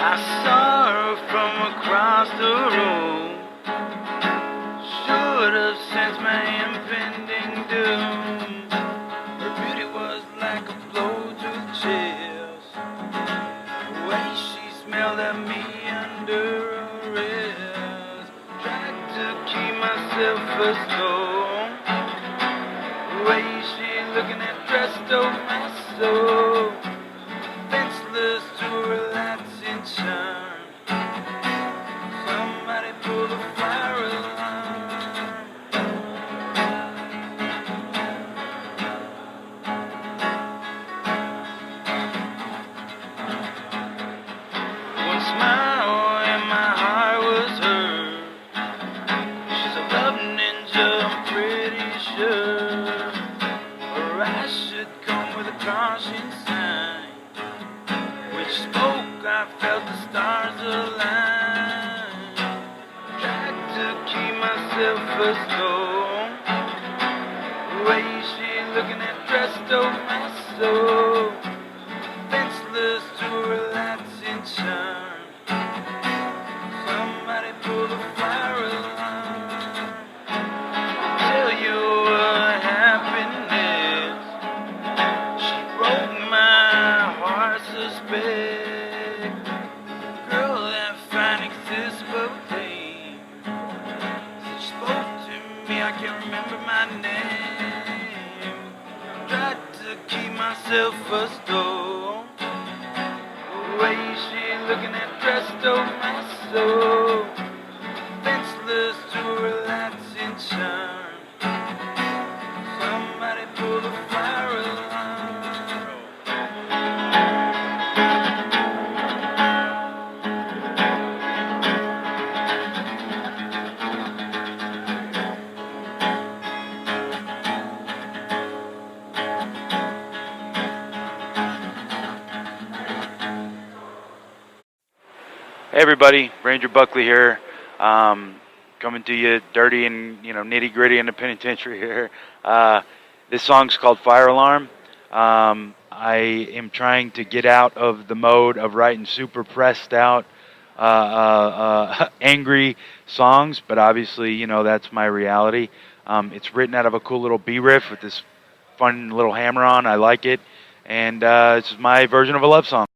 I saw her from across the room. Should have sensed my impending doom. Her beauty was like a blow to the chest. The way she smelled at me under arrest. Tried to keep myself a stone. The way she looking at dressed over my soul. Defenseless to her lights in charm. Somebody pull the fire alarm. One smile and my heart was hurt. She's a love ninja, I'm pretty sure. Or I should come with a caution sign. Which spoke, I felt the stars align. Tried to keep myself a stone. The way she looking at dressed over my soul. Defenseless to her lights in charm. Somebody pull the fire alarm. Tell you what happiness. She broke my heart, suspect. Girl, that fine exists but pain. She spoke to me, I can't remember my name. Tried to keep myself a stone. The way she looking at dressed over my soul. Defenseless to her lights in charm. Somebody pull the fire alarm. Hey everybody, Ranger Buckley here, coming to you dirty and nitty gritty in the penitentiary here. This song's called Fire Alarm. I am trying to get out of the mode of writing super pressed out, angry songs, but obviously that's my reality. It's written out of a cool little B riff with this fun little hammer on. I like it, and it's my version of a love song.